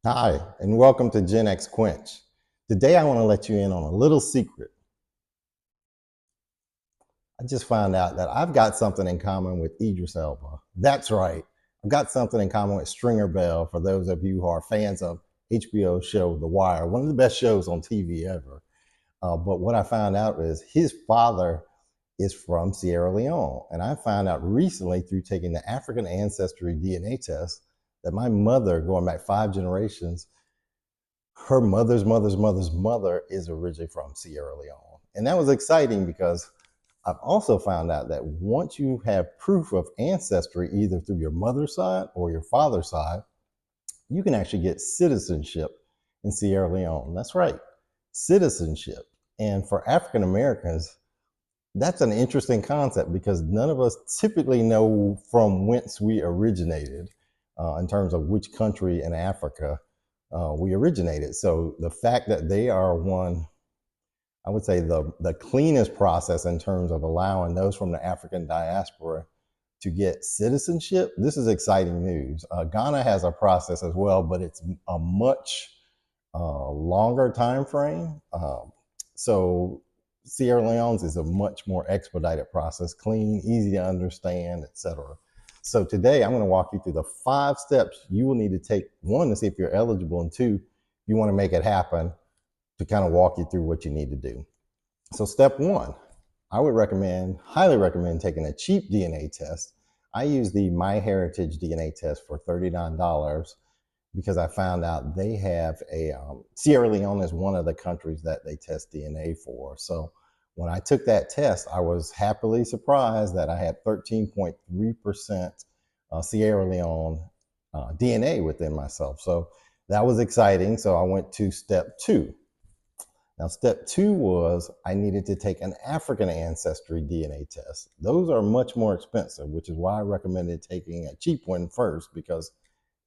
Hi, and welcome to Gen X Quench. Today I want to let you in on a little secret. I just found out that I've got something in common with Idris Elba. That's right. I've got something in common with Stringer Bell for those of you who are fans of HBO show The Wire, one of the best shows on TV ever. But what I found out is his father is from Sierra Leone. And I found out recently through taking the African Ancestry DNA Test that my mother, going back 5 generations, her mother's mother is originally from Sierra Leone. And that was exciting because I've also found out that once you have proof of ancestry, either through your mother's side or your father's side, you can actually get citizenship in Sierra Leone. That's right, citizenship. And for African Americans, that's an interesting concept because none of us typically know from whence we originated in terms of which country in Africa we originated. So the fact that they are one, I would say the cleanest process in terms of allowing those from the African diaspora to get citizenship, this is exciting news. Ghana has a process as well, but it's a much longer time frame. So Sierra Leone's is a much more expedited process, clean, easy to understand, etc. So today I'm going to walk you through the 5 steps you will need to take, one, to see if you're eligible, and two, you want to make it happen, to kind of walk you through what you need to do. So step 1, I would highly recommend taking a cheap DNA test. I use the MyHeritage DNA test for $39 because I found out they have Sierra Leone is one of the countries that they test DNA for. So when I took that test, I was happily surprised that I had 13.3% Sierra Leone DNA within myself. So that was exciting. So I went to step 2. Now, step 2 was I needed to take an African Ancestry DNA test. Those are much more expensive, which is why I recommended taking a cheap one first, because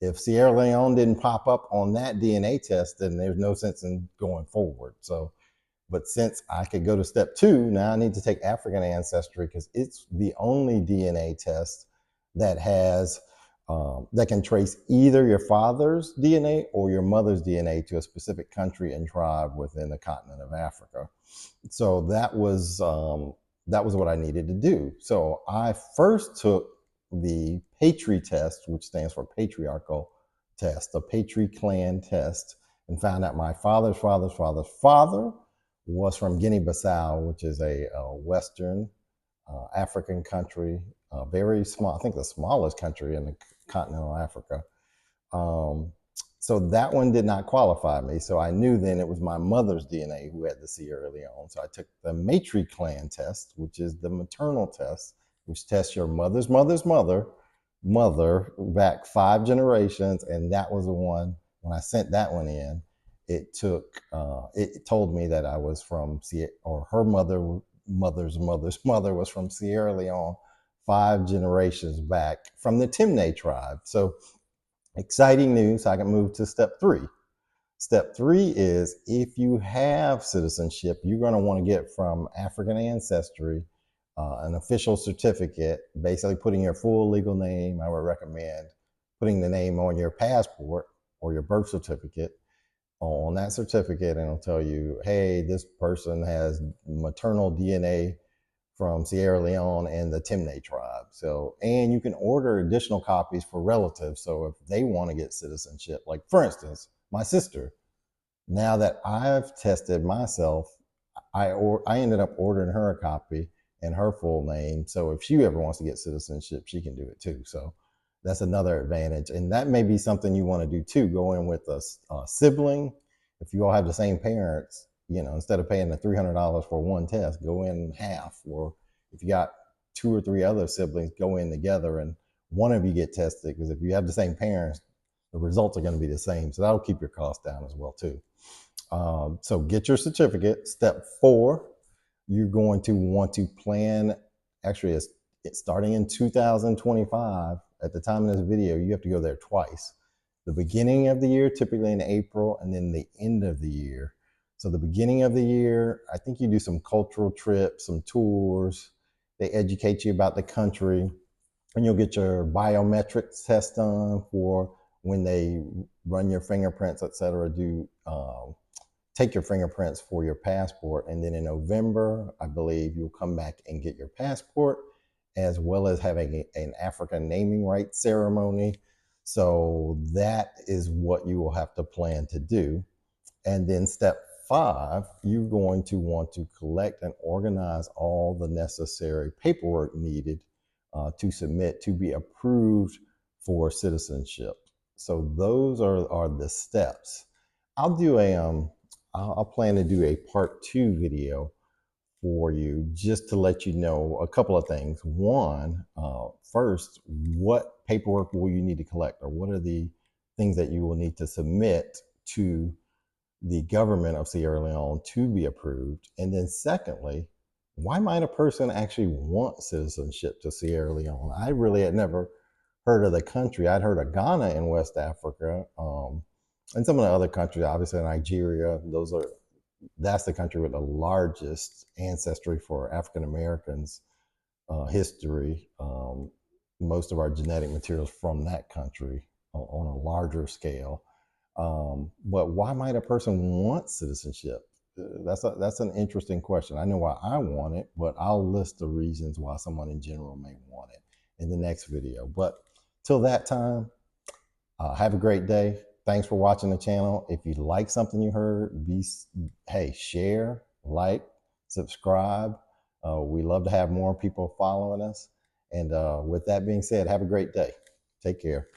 if Sierra Leone didn't pop up on that DNA test, then there's no sense in going forward. So, but since I could go to step 2, now I need to take African Ancestry because it's the only DNA test that has that can trace either your father's DNA or your mother's DNA to a specific country and tribe within the continent of Africa. So that was what I needed to do. So I first took the Patri test, which stands for patriarchal test, the Patri clan test, and found out my father's father was from Guinea-Bissau, which is a Western African country, very small, I think the smallest country in the continental Africa. So that one did not qualify me. So I knew then it was my mother's DNA who had the Sierra Leone. So I took the Matri clan test, which is the maternal test, which tests your mother's mother back 5 generations. And that was the one, when I sent that one in, it told me that I was from, or her mother's mother was from Sierra Leone 5 generations back from the Timne tribe. So exciting news. I can move to step 3. Step 3 is if you have citizenship, you're going to want to get from African Ancestry an official certificate, basically putting your full legal name. I would recommend putting the name on your passport or your birth certificate. On that certificate, and it'll tell you, hey, this person has maternal DNA from Sierra Leone and the Timne tribe. So, and you can order additional copies for relatives. So if they want to get citizenship, like for instance, my sister, now that I've tested myself, I ended up ordering her a copy and her full name. So if she ever wants to get citizenship, she can do it too. So that's another advantage. And that may be something you want to do too, go in with a sibling. If you all have the same parents, instead of paying the $300 for one test, go in half. Or if you got 2 or 3 other siblings, go in together and one of you get tested, because if you have the same parents, the results are going to be the same. So that'll keep your costs down as well too. So get your certificate. Step 4, you're going to want to plan. Actually, it's starting in 2025. At the time of this video, you have to go there twice. The beginning of the year, typically in April, and then the end of the year. So the beginning of the year, I think you do some cultural trips, some tours. They educate you about the country, and you'll get your biometrics test done for when they run your fingerprints, et cetera, take your fingerprints for your passport. And then in November, I believe you'll come back and get your passport, as well as having an African naming rights ceremony. So that is what you will have to plan to do. And then step 5, you're going to want to collect and organize all the necessary paperwork needed to submit to be approved for citizenship. So those are the steps. I'll do I'll plan to do a part 2 video for you, just to let you know a couple of things. One, first, what paperwork will you need to collect, or what are the things that you will need to submit to the government of Sierra Leone to be approved? And then secondly, why might a person actually want citizenship to Sierra Leone? I really had never heard of the country. I'd heard of Ghana in West Africa, and some of the other countries, obviously Nigeria. That's the country with the largest ancestry for African Americans history. Most of our genetic materials from that country on a larger scale. But why might a person want citizenship? That's an interesting question. I know why I want it, but I'll list the reasons why someone in general may want it in the next video. But till that time, have a great day. Thanks for watching the channel. If you like something you heard, share, like, subscribe. We love to have more people following us. And with that being said, have a great day. Take care.